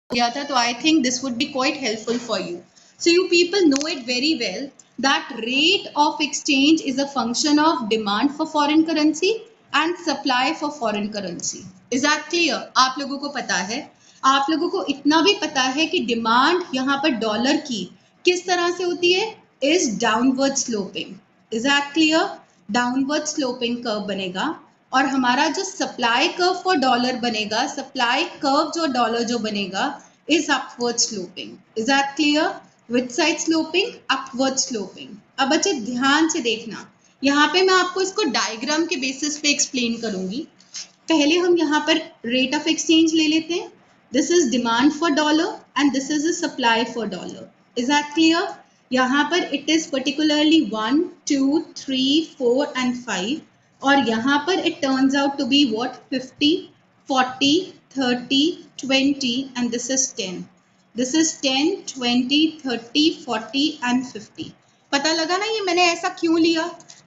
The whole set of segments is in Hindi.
गया था, तो I think this would be quite helpful for you. So you people know it very well that rate of exchange is a function of demand for foreign currency and supply for foreign currency. Is that clear? आप लोगों को पता है, आप लोगों को इतना भी पता है कि डिमांड यहाँ पर डॉलर की किस तरह से होती है, is downward sloping. Is that clear? Downward sloping curve बनेगा और हमारा जो सप्लाई कर्व फॉर डॉलर बनेगा, सप्लाई कर्व जो डॉलर जो बनेगा is upward sloping. Is that clear? Which side sloping? Upward sloping. अब बच्चे ध्यान से देखना, यहाँ पे मैं आपको इसको डायग्राम के बेसिस पे एक्सप्लेन करूंगी. पहले हम यहाँ पर रेट ऑफ एक्सचेंज ले लेते हैं. This is demand for dollar and this is the supply for dollar. Is that clear? यहाँ पर इट इज पर्टिकुलरली 1, 2, 3, 4 and 5 और यहाँ पर it turns out to be what? 50, 40, 30, 20 and this is 10. This is 10, 20, 30, 40 and 50. पता लगा ना ये मैंने ऐसा क्यों लिया?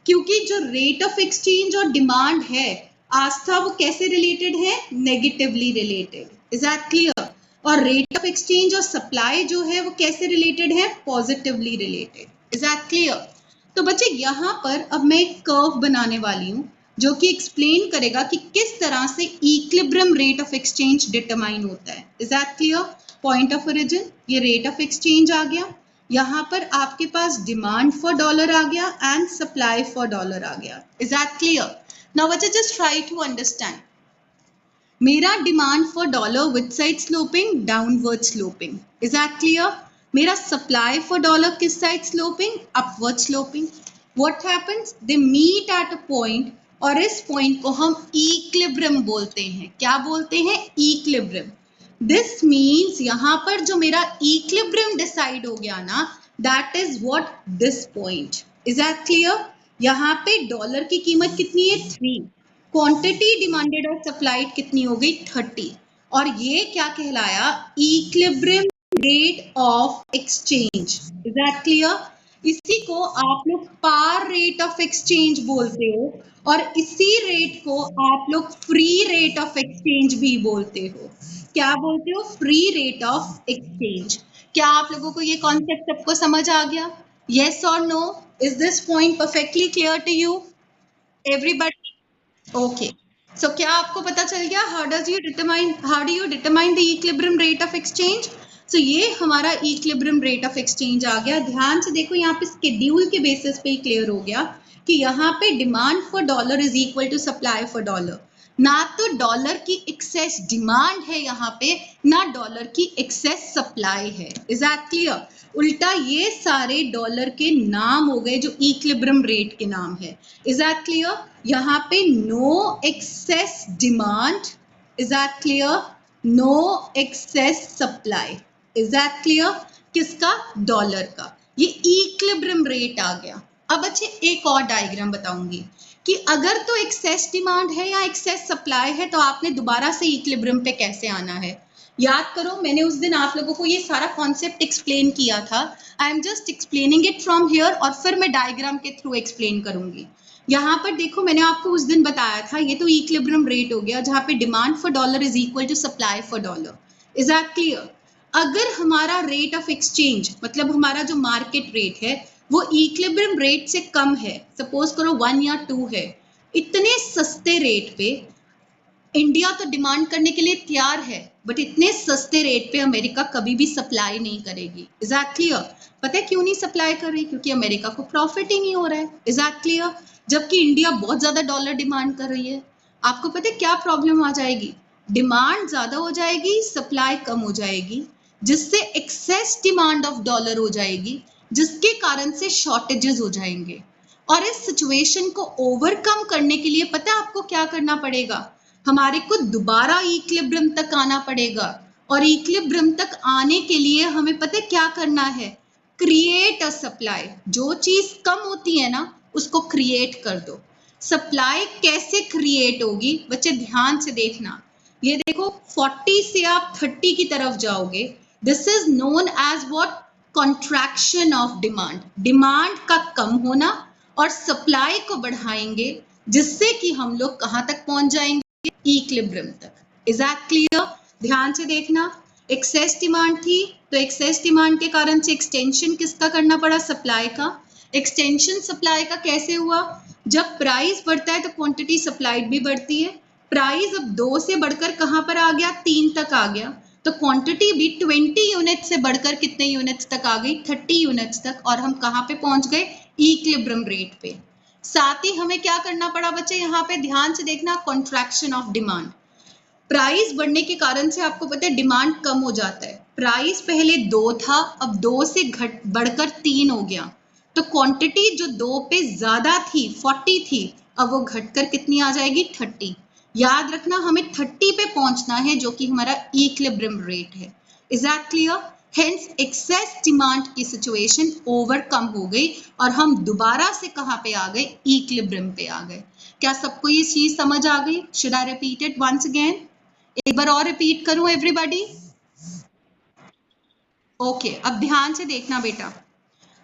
क्योंकि जो रेट ऑफ एक्सचेंज और डिमांड है आस्था वो कैसे रिलेटेड है? Negatively related. Is that clear? और रेट ऑफ एक्सचेंज और सप्लाई जो है वो कैसे रिलेटेड है? Positively related. Is that clear? तो बच्चे यहाँ पर अब मैं एक कर्व बनाने वाली हूँ जो कि एक्सप्लेन करेगा कि किस तरह से equilibrium rate of exchange determine होता है. Is that clear? Point of origin ये रेट ऑफ एक्सचेंज आ गया, यहाँ पर आपके पास डिमांड फॉर डॉलर आ गया एंड सप्लाई फॉर डॉलर आ गया. Is that clear? नाउ बच्चे जस्ट ट्राई टू अंडरस्टैंड. मेरा demand for dollar which side sloping? Downward sloping. Is that clear? मेरा सप्लाई फॉर डॉलर किस side sloping? Upward sloping. What happens? They meet at a point और इस पॉइंट को हम इक्विलिब्रियम बोलते हैं. क्या बोलते हैं? इक्विलिब्रियम. दिस मीन्स यहाँ पर जो मेरा इक्विलिब्रियम डिसाइड हो गया ना, that is what? This point. Is that clear? यहाँ पे डॉलर की कीमत कितनी है? 3. क्वांटिटी डिमांडेड और सप्लाइड कितनी हो गई? 30. और ये क्या कहलाया? Equilibrium rate of exchange. Is that clear? इसी को आप लोग पार रेट ऑफ एक्सचेंज बोलते हो और इसी रेट को आप लोग फ्री रेट ऑफ एक्सचेंज भी बोलते हो. क्या बोलते हो? Free rate of exchange. क्या आप लोगों को ये कॉन्सेप्ट सबको समझ आ गया? yes or no? is this point perfectly clear to you everybody? okay, so क्या आपको पता चल गया how do you determine the equilibrium rate of exchange? so ये हमारा equilibrium rate of exchange आ गया. ध्यान से देखो, यहाँ पे स्केड्यूल के बेसिस पे ही क्लियर हो गया कि यहाँ पे demand for dollar is equal to supply for dollar. ना तो डॉलर की एक्सेस डिमांड है यहाँ पे, ना डॉलर की एक्सेस सप्लाई है. Is that clear? उल्टा ये सारे डॉलर के नाम हो गए जो इक्विलिब्रियम रेट के नाम है. Is that clear? यहाँ पे no excess demand. Is that clear? No excess supply. Is that clear? किसका? डॉलर का. ये इक्विलिब्रियम रेट आ गया. अब अच्छे एक और डायग्राम बताऊंगी कि अगर तो एक्सेस डिमांड है या एक्सेस सप्लाई है तो आपने दोबारा से इक्विलिब्रियम पे कैसे आना है. याद करो, मैंने उस दिन आप लोगों को ये सारा कॉन्सेप्ट एक्सप्लेन किया था. आई am just explaining it from here और फिर मैं डायग्राम के थ्रू एक्सप्लेन करूंगी. यहाँ पर देखो, मैंने आपको उस दिन बताया था ये तो इक्विलिब्रियम रेट हो गया जहाँ पे demand for dollar is equal to supply for dollar. Is that clear? अगर हमारा रेट ऑफ एक्सचेंज मतलब हमारा जो मार्केट रेट है वो इक्विलिब्रियम रेट से कम है, सपोज करो 1 या 2 है, इतने सस्ते रेट पे इंडिया तो डिमांड करने के लिए तैयार है, बट इतने सस्ते रेट पे अमेरिका कभी भी सप्लाई नहीं करेगी. Is that clear? पता है क्यों नहीं सप्लाई कर रही? क्योंकि अमेरिका को प्रॉफिट ही नहीं हो रहा है. Is that clear? जबकि इंडिया बहुत ज्यादा डॉलर डिमांड कर रही है. आपको पता है क्या प्रॉब्लम आ जाएगी? डिमांड ज्यादा हो जाएगी, सप्लाई कम हो जाएगी, जिससे एक्सेस डिमांड ऑफ डॉलर हो जाएगी, जिसके कारण से शॉर्टेजेस हो जाएंगे. और इस सिचुएशन को ओवरकम करने के लिए पता है आपको क्या करना पड़ेगा? हमारे को दोबारा इक्विलिब्रियम तक आना पड़ेगा. और इक्विलिब्रियम तक आने के लिए हमें पता है क्या करना है? Create a supply. जो चीज कम होती है ना उसको क्रिएट कर दो. सप्लाई कैसे क्रिएट होगी? बच्चे ध्यान से देखना. ये देखो, 40 से आप 30 की तरफ जाओगे. This is known as what? Contraction of demand. Demand का कम होना और सप्लाई को बढ़ाएंगे, जिससे कि हम लोग कहां तक पहुंच जाएंगे? इक्विलिब्रियम तक. Is that clear? ध्यान से देखना. एक्सेस डिमांड थी, तो एक्सेस डिमांड के कारण से एक्सटेंशन किसका करना पड़ा? सप्लाई का। एक्सटेंशन सप्लाई का कैसे हुआ? जब प्राइस बढ़ता है तो क्वांटिटी सप्लाइड भी बढ़ती है। प्राइस अब 2 से बढ़कर कहाँ पर आ गया? 3 तक आ गया, तो क्वांटिटी भी 20 यूनिट से बढ़कर कितने यूनिट्स तक आ गई? 30 यूनिट्स तक। और हम कहाँ पे पहुंच गए? इक्विलिब्रियम रेट पे। साथ ही हमें क्या करना पड़ा बच्चे? यहाँ पे ध्यान से देखना, कॉन्ट्रैक्शन ऑफ डिमांड। प्राइस बढ़ने के कारण से आपको पता है डिमांड कम हो जाता है। प्राइस पहले 2 था, अब 2 से बढ़कर 3 हो गया, तो क्वांटिटी जो 2 पे ज्यादा थी 40 थी, अब वो घटकर कितनी आ जाएगी? 30। याद रखना हमें 30 पे पहुंचना है, जो कि हमारा इक्विलिब्रियम रेट है। Is that clear? Hence excess demand की सिचुएशन ओवरकम हो गई और हम दोबारा से कहां पे आ गए? इक्विलिब्रियम पे आ गए। क्या सबको ये चीज समझ आ गई? Should I repeat it once again? एक बार और रिपीट करूं एवरीबॉडी? ओके, अब ध्यान से देखना बेटा,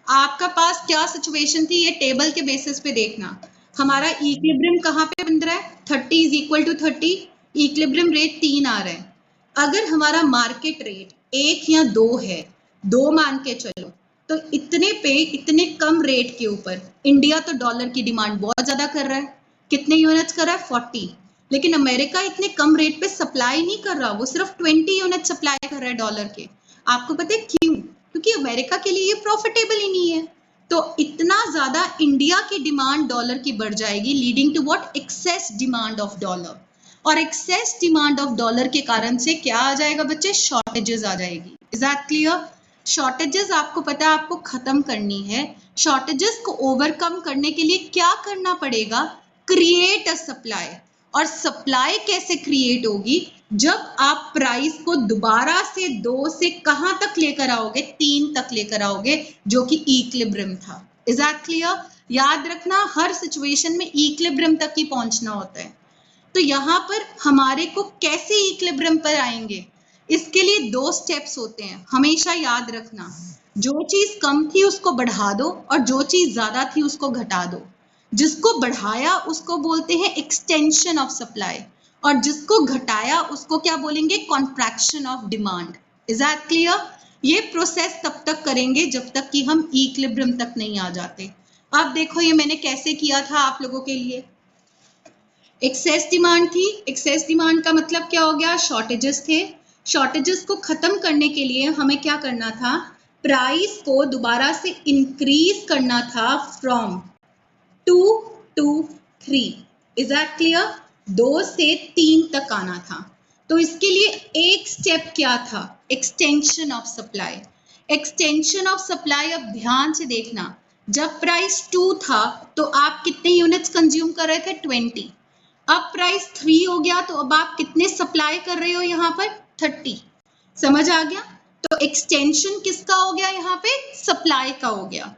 आपका पास क्या सिचुएशन थी ये टेबल के बेसिस पे देखना। हमारा इक्विलिब्रियम कहाँ पे बन रहा है? 30 is equal to 30, equilibrium rate 3 आ रहा है। अगर हमारा मार्केट रेट 1 या 2 है, 2 मान के चलो, तो इतने पे, इतने कम रेट के ऊपर इंडिया तो डॉलर की डिमांड बहुत ज्यादा कर रहा है। कितने यूनिट्स कर रहा है? 40। लेकिन अमेरिका इतने कम रेट पे सप्लाई नहीं कर रहा, वो सिर्फ 20 यूनिट सप्लाई कर रहा है डॉलर के। आपको पता है क्यों? क्योंकि अमेरिका के लिए ये प्रॉफिटेबल ही नहीं है। तो इतना ज्यादा इंडिया की डिमांड डॉलर की बढ़ जाएगी, leading to what? Excess demand of dollar. और एक्सेस डिमांड ऑफ डॉलर के कारण से क्या आ जाएगा बच्चे? शॉर्टेजेस आ जाएगी। Is that clear? शॉर्टेजेस आपको पता है आपको खत्म करनी है। शॉर्टेजेस को ओवरकम करने के लिए क्या करना पड़ेगा? Create a supply. और सप्लाई कैसे क्रिएट होगी? जब आप प्राइस को दोबारा से 2 से कहां तक लेकर आओगे? 3 तक लेकर आओगे, जो कि इक्विलिब्रियम था। Is that clear? याद रखना हर सिचुएशन में इक्विलिब्रियम तक ही पहुंचना होता है। तो यहाँ पर हमारे को कैसे इक्विलिब्रियम पर आएंगे? इसके लिए 2 स्टेप्स होते हैं, हमेशा याद रखना। जो चीज कम थी उसको बढ़ा दो और जो चीज ज्यादा थी उसको घटा दो। जिसको बढ़ाया उसको बोलते हैं एक्सटेंशन ऑफ सप्लाई, और जिसको घटाया उसको क्या बोलेंगे? Contraction of demand. Is that clear? ये प्रोसेस तब तक करेंगे जब तक कि हम इक्विलिब्रियम तक नहीं आ जाते। अब देखो ये मैंने कैसे किया था आप लोगों के लिए। एक्सेस डिमांड थी, एक्सेस डिमांड का मतलब क्या हो गया? शॉर्टेजेस थे। शॉर्टेजेस को खत्म करने के लिए हमें क्या करना था? प्राइस को दोबारा से इंक्रीज करना था from 2 to 3। Is that clear? 2 से 3 तक आना था। तो इसके लिए एक स्टेप क्या था? Extension of supply. Extension of supply, अब ध्यान से देखना, जब प्राइस 2 था तो आप कितने यूनिट्स कंज्यूम कर रहे थे? 20। अब प्राइस 3 हो गया तो अब आप कितने सप्लाई कर रहे हो यहाँ पर? 30। समझ आ गया? तो एक्सटेंशन किसका हो गया यहाँ पे? सप्लाई का हो गया।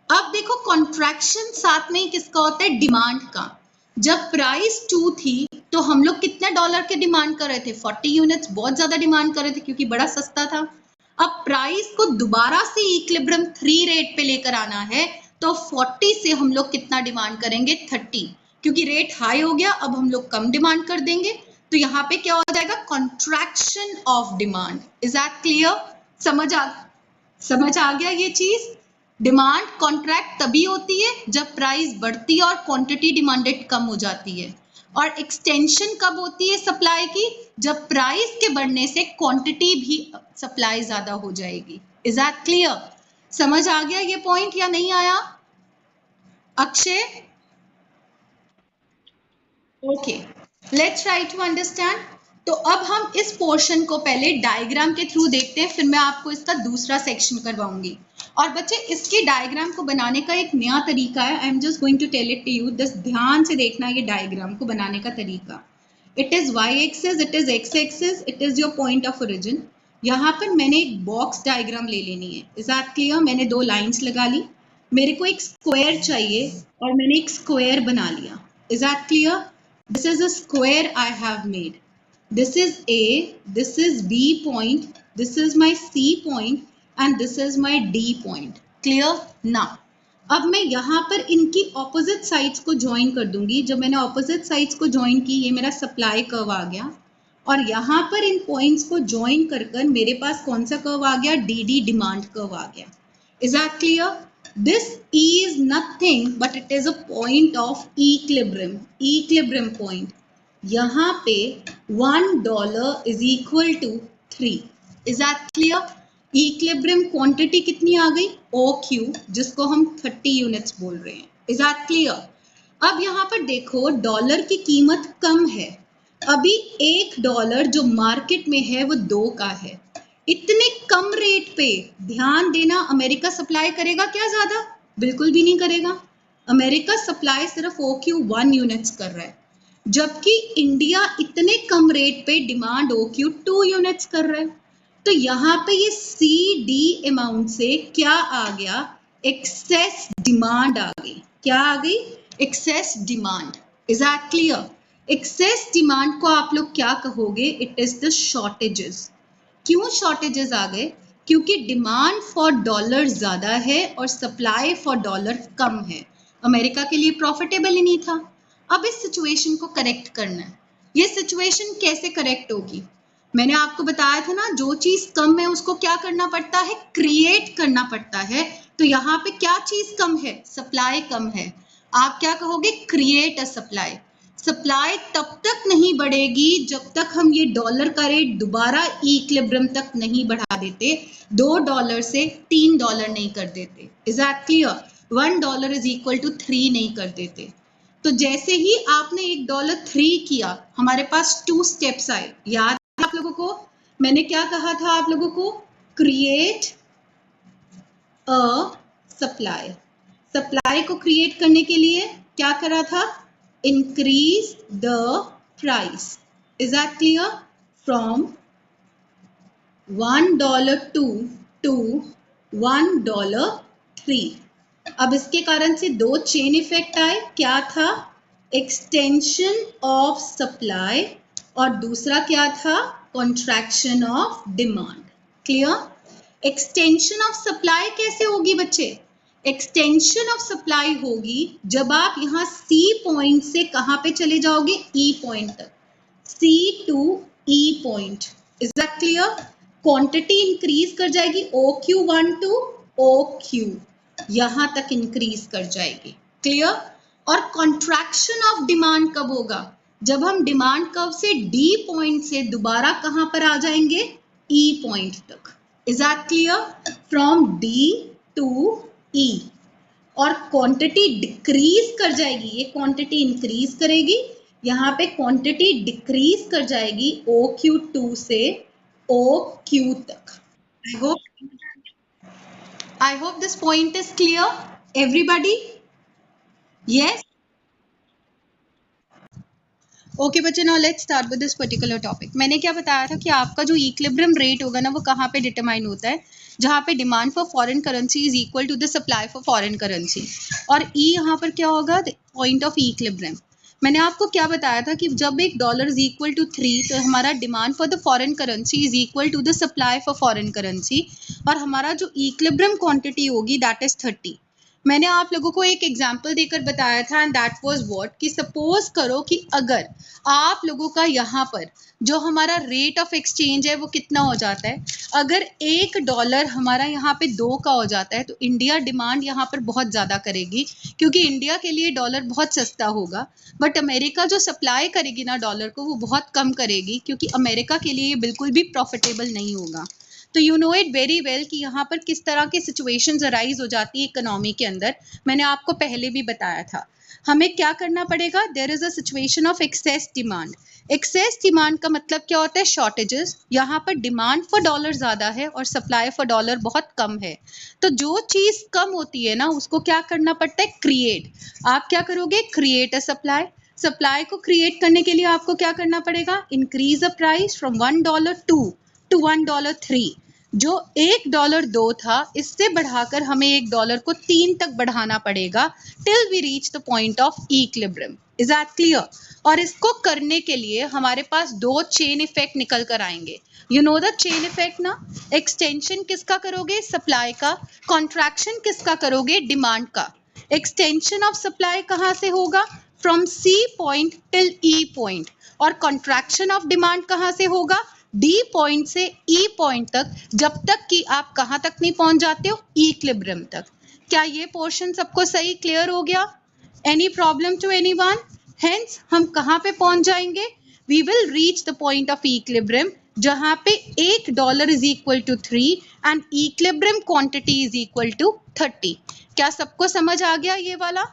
अब देखो कॉन्ट्रैक्शन साथ में ही किसका होता है? डिमांड का। जब प्राइस 2 थी तो हम लोग कितने डॉलर के डिमांड कर रहे थे? 40 यूनिट्स, बहुत ज्यादा डिमांड कर रहे थे क्योंकि बड़ा सस्ता था। अब प्राइस को दोबारा से इक्विलिब्रियम 3 रेट पे लेकर आना है, तो 40 से हम लोग कितना डिमांड करेंगे? 30। क्योंकि रेट हाई हो गया, अब हम लोग कम डिमांड कर देंगे, तो यहाँ पे क्या हो जाएगा? Contraction of demand. Is that clear? समझ आ गया ये चीज? डिमांड कॉन्ट्रैक्ट तभी होती है जब प्राइस बढ़ती है और क्वांटिटी डिमांडेड कम हो जाती है। और एक्सटेंशन कब होती है सप्लाई की? जब प्राइस के बढ़ने से क्वांटिटी भी सप्लाई ज्यादा हो जाएगी। Is that clear? समझ आ गया ये पॉइंट या नहीं आया? Akshay? Okay, let's try to understand. तो अब हम इस पोर्शन को पहले डायग्राम के थ्रू देखते हैं, फिर मैं आपको इसका दूसरा सेक्शन करवाऊंगी। और बच्चे इसके डायग्राम को बनाने का एक नया तरीका है, I am just going to tell it to you. बस ध्यान से देखना ये डायग्राम को बनाने का तरीका। It is Y axis, it is X axis, it is your point of origin. यहाँ पर मैंने एक बॉक्स डायग्राम ले लेनी है। Is that clear? मैंने 2 लाइन्स लगा ली, मेरे को एक स्क्वायर चाहिए और मैंने एक स्क्वायर बना लिया। Is that clear? This is a square I have made. This is A, this is B point, this is my C point and this is my D point. Clear? Now, अब मैं यहाँ पर इनकी opposite sides को join कर दूंगी। जब मैंने opposite sides को join की, ये मेरा supply curve आ गया। और यहाँ पर इन पॉइंट्स को ज्वाइन कर कर मेरे पास कौन सा कर्व आ गया, डी डिमांड कर्व आ गया. Is that clear? This E is nothing but it is a point of equilibrium point. यहाँ पे $1 is equal to 3. Is that clear? Equilibrium quantity कितनी आ गई, OQ, जिसको हम 30 यूनिट्स बोल रहे हैं. Is that clear? अब यहाँ पर देखो डॉलर की कीमत कम है. अभी $1 जो मार्केट में है वो 2 का है. इतने कम रेट पे ध्यान देना, अमेरिका सप्लाई करेगा क्या ज्यादा? बिल्कुल भी नहीं करेगा. अमेरिका सप्लाई सिर्फ OQ 1 यूनिट्स कर रहा है, जबकि इंडिया इतने कम रेट पे डिमांड OQ 2 यूनिट्स कर रहा है. तो यहाँ पे ये CD अमाउंट से क्या आ गया, एक्सेस डिमांड आ गई. क्या आ गई? Access demand. Is that clear? Excess demand को आप लोग क्या कहोगे? It is the shortages. क्यों शॉर्टेजेस आ गए? क्योंकि डिमांड फॉर डॉलर ज्यादा है और सप्लाई फॉर डॉलर कम है. अमेरिका के लिए प्रॉफिटेबल ही नहीं था. अब इस सिचुएशन को करेक्ट करना है. ये सिचुएशन कैसे करेक्ट होगी? मैंने आपको बताया था ना, जो चीज कम है उसको क्या करना पड़ता है, क्रिएट करना पड़ता है. तो यहाँ पे क्या चीज कम है? सप्लाई कम है. आप क्या कहोगे? Create a supply. सप्लाई तब तक नहीं बढ़ेगी जब तक हम ये डॉलर का रेट दोबारा इक्विलिब्रियम तक नहीं बढ़ा देते, $2 से $3 नहीं कर देते. Is that clear? $1 is equal to 3 नहीं कर देते. तो जैसे ही आपने $1 किया, हमारे पास 2 स्टेप्स आए. याद आप लोगों को मैंने क्या कहा था आप लोगों को? Create a supply. सप्लाई को क्रिएट करने के लिए क्या करा था? Increase the price. Is that clear? From $1.2 to $1.3. अब इसके कारण से 2 चेन इफेक्ट आए. क्या था? एक्सटेंशन ऑफ सप्लाई और दूसरा क्या था? Contraction of demand. Clear? Extension of supply कैसे होगी बच्चे? एक्सटेंशन ऑफ सप्लाई होगी जब आप यहाँ C पॉइंट से कहाँ पे चले जाओगे? E पॉइंट तक. C to E point. Is that clear? Quantity increase कर जाएगी OQ1 to OQ, यहाँ तक इंक्रीज कर जाएगी. क्लियर? और कॉन्ट्रैक्शन ऑफ डिमांड कब होगा? जब हम डिमांड कर्व से D पॉइंट से दोबारा कहाँ पर आ जाएंगे? E पॉइंट तक. Is that clear? From D to E. और क्वांटिटी डिक्रीज कर जाएगी, ये क्वांटिटी इंक्रीज करेगी, यहाँ पे क्वांटिटी डिक्रीज कर जाएगी OQ2 से OQ तक. I hope this point is clear, everybody. Yes. Okay बच्चे, now let's start with this particular topic. मैंने क्या बताया था कि आपका जो इक्विलिब्रियम रेट होगा ना, वो कहाँ पे डिटरमाइन होता है? जहाँ पे demand for foreign currency is equal to the supply for foreign currency. और E यहाँ पर क्या होगा? Point of equilibrium. मैंने आपको क्या बताया था कि जब $1 इज इक्वल टू 3, तो हमारा demand for the foreign currency is equal to the supply for foreign currency, और हमारा जो इक्विलिब्रियम क्वांटिटी होगी दैट इज 30. मैंने आप लोगों को एक एग्जाम्पल देकर बताया था, एंड दैट वाज व्हाट, कि सपोज करो कि अगर आप लोगों का यहाँ पर जो हमारा रेट ऑफ एक्सचेंज है वो कितना हो जाता है, अगर $1 हमारा यहाँ पे 2 का हो जाता है, तो इंडिया डिमांड यहाँ पर बहुत ज़्यादा करेगी, क्योंकि इंडिया के लिए डॉलर बहुत सस्ता होगा. बट अमेरिका जो सप्लाई करेगी ना डॉलर को, वो बहुत कम करेगी, क्योंकि अमेरिका के लिए बिल्कुल भी प्रॉफिटेबल नहीं होगा. तो you no it very well कि यहाँ पर किस तरह की सिचुएशंस अराइज हो जाती है इकोनॉमी के अंदर. मैंने आपको पहले भी बताया था. हमें क्या करना पड़ेगा? There is a situation of excess demand. Excess demand का मतलब क्या होता है? शॉर्टेजेस. यहाँ पर डिमांड फॉर डॉलर ज़्यादा है और सप्लाई फॉर डॉलर बहुत कम है. तो जो चीज़ कम होती है ना, उसको क्या करना पड़ता है? क्रिएट. आप क्या करोगे? Create a supply. सप्लाई को क्रिएट करने के लिए आपको क्या करना पड़ेगा? Increase a price from $1.2 to $1.3. जो $1.2 था, इससे बढ़ाकर हमें $1 को 3 तक बढ़ाना पड़ेगा, till we reach the point of equilibrium. Is that clear? और इसको करने के लिए हमारे पास 2 चेन इफेक्ट निकल कर आएंगे. You know the chain effect ना? एक्सटेंशन किसका करोगे? सप्लाई का. कॉन्ट्रैक्शन किसका करोगे? डिमांड का. एक्सटेंशन ऑफ सप्लाई कहाँ से होगा? From C point till E point, और कॉन्ट्रैक्शन ऑफ डिमांड कहाँ से होगा, डी पॉइंट से ई पॉइंट तक, जब तक कि आप कहाँ तक नहीं पहुंच जाते हो, इक्विलिब्रियम तक। क्या ये पोर्शन सबको सही क्लियर हो गया? Any problem to anyone? Hence हम कहाँ पे पहुंच जाएंगे, we will reach the point of equilibrium जहां पे $1 is equal to 3 and equilibrium quantity is equal to 30। क्या सबको समझ आ गया ये वाला?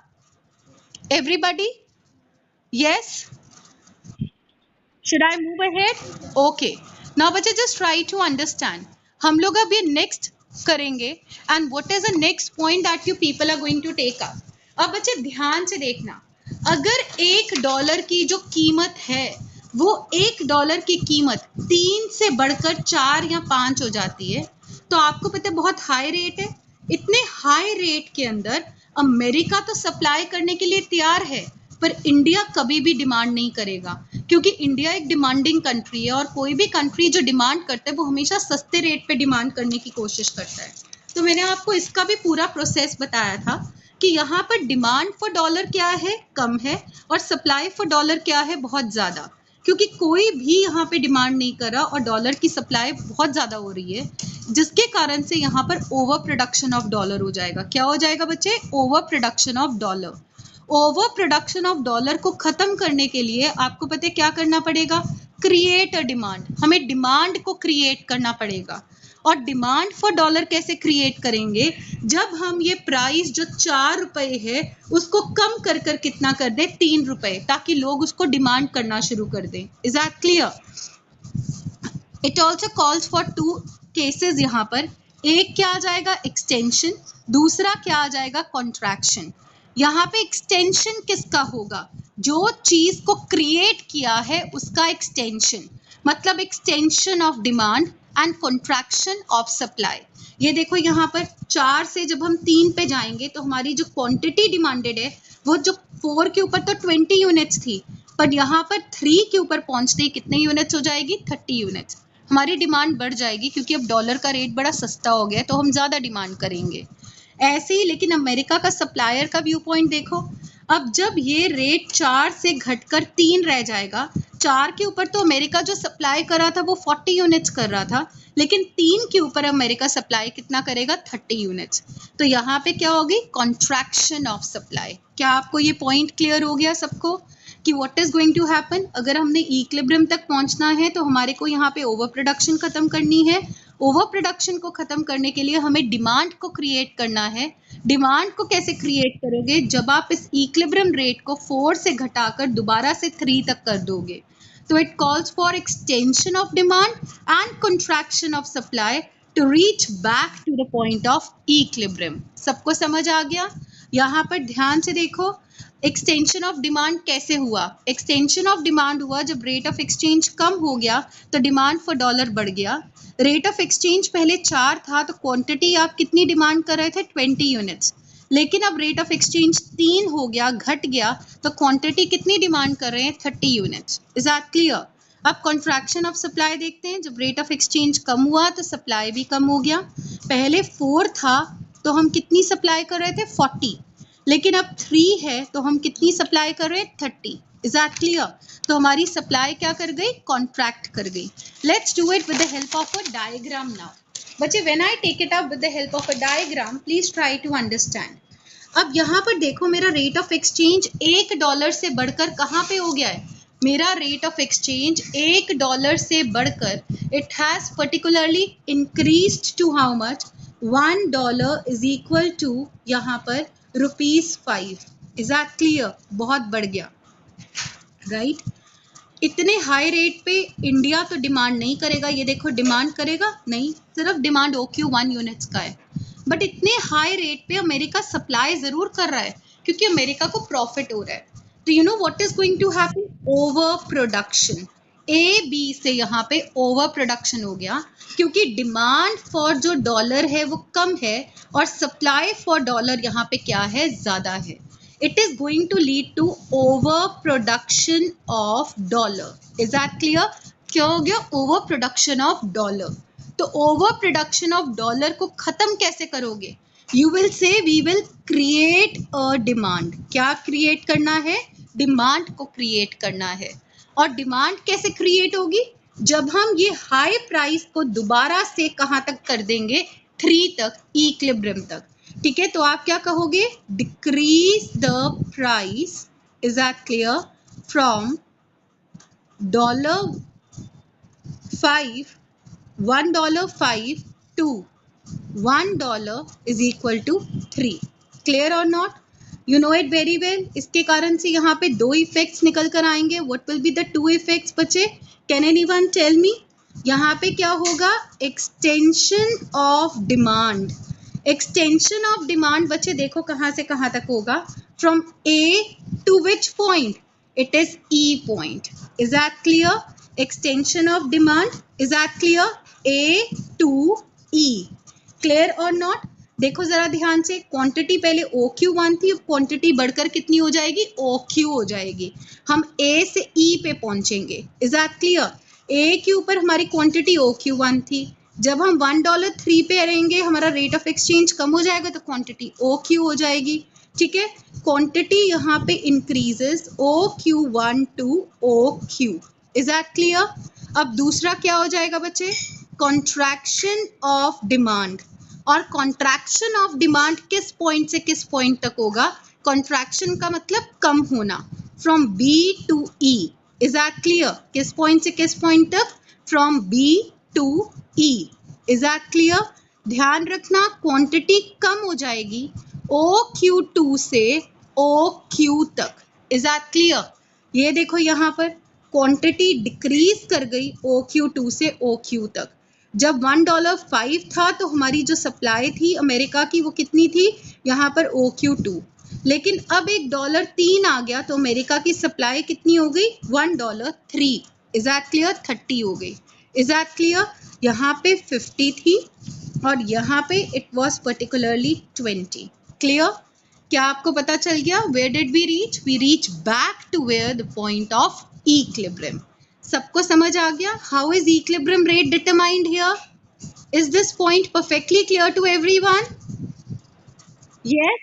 Everybody? Yes? Should I move ahead? Okay, now बच्चे जस्ट ट्राई टू अंडरस्टैंड। हम लोग अब ये नेक्स्ट करेंगे and what is the next point that you people are going to take up. अब बच्चे ध्यान से देखना, अगर $1 की जो कीमत है वो $1 की कीमत 3 से बढ़कर 4 या 5 हो जाती है, तो आपको पता है बहुत हाई रेट है। इतने हाई रेट के अंदर अमेरिका तो सप्लाई करने के लिए तैयार है, पर इंडिया कभी भी डिमांड नहीं करेगा, क्योंकि इंडिया एक डिमांडिंग कंट्री है और कोई भी कंट्री जो डिमांड करता है वो हमेशा सस्ते रेट पे डिमांड करने की कोशिश करता है। तो मैंने आपको इसका भी पूरा प्रोसेस बताया था कि यहाँ पर डिमांड फॉर डॉलर क्या है, कम है, और सप्लाई फॉर डॉलर क्या है, बहुत ज़्यादा, क्योंकि कोई भी यहाँ पे डिमांड नहीं कर रहा और डॉलर की सप्लाई बहुत ज़्यादा हो रही है, जिसके कारण से यहाँ पर ओवर प्रोडक्शन ऑफ डॉलर हो जाएगा। क्या हो जाएगा बच्चे? Over production of dollar. Over production of dollar को खत्म करने के लिए आपको पता है क्या करना पड़ेगा? Create a demand. हमें डिमांड को क्रिएट करना पड़ेगा। और डिमांड फॉर डॉलर कैसे क्रिएट करेंगे? जब हम ये प्राइस जो ₹4 है उसको कम कर कर कितना कर दें, ₹3, ताकि लोग उसको डिमांड करना शुरू कर दें। Is that clear? It also calls for 2 cases यहाँ पर। एक क्या आ जाएगा? एक्सटेंशन। दूसरा क्या आ जाएगा? कॉन्ट्रैक्शन। यहाँ पे एक्सटेंशन किसका होगा? जो चीज को क्रिएट किया है उसका एक्सटेंशन, मतलब extension of demand and contraction of supply. ये देखो यहाँ पर 4 से जब हम 3 पे जाएंगे तो हमारी जो क्वांटिटी डिमांडेड है वो जो 4 के ऊपर तो 20 यूनिट्स थी, पर यहाँ पर 3 के ऊपर पहुंचते ही कितने यूनिट्स हो जाएगी? 30 यूनिट्स। हमारी डिमांड बढ़ जाएगी क्योंकि अब डॉलर का रेट बड़ा सस्ता हो गया है, तो हम ज़्यादा डिमांड करेंगे। ऐसे ही लेकिन अमेरिका का सप्लायर का व्यू पॉइंट देखो, अब जब ये रेट 4 से घटकर 3 रह जाएगा, 4 के ऊपर तो अमेरिका जो सप्लाई कर रहा था वो 40 यूनिट्स कर रहा था, लेकिन 3 के ऊपर अमेरिका सप्लाई कितना करेगा? 30 यूनिट्स। तो यहाँ पे क्या होगी? Contraction of supply. क्या आपको ये पॉइंट क्लियर हो गया सबको कि what is going to happen? अगर हमने इक्विलिब्रियम तक पहुंचना है तो हमारे को यहाँ पे ओवर प्रोडक्शन खत्म करनी है। ओवर प्रोडक्शन को खत्म करने के लिए हमें डिमांड को क्रिएट करना है। डिमांड को कैसे क्रिएट करोगे? जब आप इस इक्विलिब्रियम रेट को 4 से घटाकर दोबारा से 3 तक कर दोगे। तो it calls for extension of demand and contraction of supply to reach back to the point of equilibrium. सबको समझ आ गया? यहाँ पर ध्यान से देखो, एक्सटेंशन ऑफ डिमांड कैसे हुआ? एक्सटेंशन ऑफ डिमांड हुआ जब रेट ऑफ एक्सचेंज कम हो गया तो डिमांड फॉर डॉलर बढ़ गया। रेट ऑफ एक्सचेंज पहले 4 था तो क्वांटिटी आप कितनी डिमांड कर रहे थे? 20 यूनिट्स। लेकिन अब रेट ऑफ एक्सचेंज 3 हो गया, घट गया, तो क्वांटिटी कितनी डिमांड कर रहे हैं? 30 यूनिट्स। Is that clear? अब कॉन्ट्रैक्शन ऑफ सप्लाई देखते हैं। जब रेट ऑफ एक्सचेंज कम हुआ तो सप्लाई भी कम हो गया। पहले 4 था तो हम कितनी सप्लाई कर रहे थे? 40, लेकिन अब 3 है तो हम कितनी सप्लाई कर रहे हैं? 30। Is that clear? तो हमारी सप्लाई क्या कर गई? कॉन्ट्रैक्ट कर गई। Let's do it with the help of a diagram now. बच्चे when I take it up with the help of a diagram, please try to understand. अब यहाँ पर देखो, मेरा रेट ऑफ एक्सचेंज $1 से बढ़कर कहाँ पे हो गया है? मेरा रेट ऑफ एक्सचेंज $1 से बढ़कर it has particularly increased to how much? $1 is equal to यहाँ पर ₹5। Is that clear? बहुत बढ़ गया, राइट? इतने हाई रेट पे इंडिया तो डिमांड नहीं करेगा। ये देखो, डिमांड करेगा नहीं, सिर्फ डिमांड OQ1 यूनिट्स का है। बट इतने हाई रेट पे अमेरिका सप्लाई जरूर कर रहा है क्योंकि अमेरिका को प्रॉफिट हो रहा है। तो you know what is going to happen? Over production. AB से यहाँ पे ओवर प्रोडक्शन हो गया क्योंकि डिमांड फॉर जो डॉलर है वो कम है और सप्लाई फॉर डॉलर यहाँ पे क्या है? ज्यादा है। It is going to lead to overproduction of dollar. Is that clear? क्या हो गया? Overproduction of dollar. तो overproduction of dollar को खत्म कैसे करोगे? You will say we will create a demand. क्या create करना है? डिमांड को क्रिएट करना है। और डिमांड कैसे क्रिएट होगी? जब हम ये हाई प्राइस को दोबारा से कहाँ तक कर देंगे? 3 तक, इक्विलिब्रियम तक। ठीक है, तो आप क्या कहोगे? Decrease the price, is that clear, from $5 $1.5 to $1 is equal to 3. Clear or not? You know it very well. इसके कारण से यहाँ पे 2 इफेक्ट्स निकल कर आएंगे. What will be the 2 effects बच्चे? Can anyone tell me? यहाँ पे क्या होगा? Extension of demand. Extension of demand बच्चे देखो कहाँ से कहाँ तक होगा? From A to which point? It is E point. Is that clear? Extension of demand. Is that clear? A to E. Clear or not? देखो जरा ध्यान से, क्वांटिटी पहले OQ1 थी, अब क्वांटिटी बढ़कर कितनी हो जाएगी? OQ हो जाएगी. हम A से E पे पहुंचेंगे. Is that clear? A के ऊपर हमारी क्वांटिटी OQ1 थी. जब हम $1.3 पे रहेंगे, हमारा रेट ऑफ एक्सचेंज कम हो जाएगा तो क्वांटिटी OQ हो जाएगी. ठीक है, क्वांटिटी यहाँ पे increases OQ1 to OQ. Is that clear? अब दूसरा क्या हो जाएगा बच्चे? Contraction of demand. और कॉन्ट्रैक्शन ऑफ डिमांड किस पॉइंट से किस पॉइंट तक होगा? कॉन्ट्रैक्शन का मतलब कम होना, from B to E. Is that clear? किस पॉइंट से किस पॉइंट तक? From B to E. Is that clear? ध्यान रखना, क्वांटिटी कम हो जाएगी OQ2 से OQ तक. Is that clear? ये देखो यहाँ पर क्वांटिटी डिक्रीज कर गई OQ2 से OQ तक. जब $1.5 था तो हमारी जो सप्लाई थी अमेरिका की वो कितनी थी? यहाँ पर OQ2. लेकिन अब एक $3 आ गया तो अमेरिका की सप्लाई कितनी हो गई? $1.3. Is that clear? 30 हो गई. Is that clear? यहाँ पे 50 थी और यहाँ पे इट वॉज पर्टिकुलरली 20. क्लियर? क्या आपको पता चल गया? Where did we reach? We reach back to where the point of equilibrium. सबको समझ आ गया? How is equilibrium rate determined here? Is this point perfectly clear to everyone? Yes.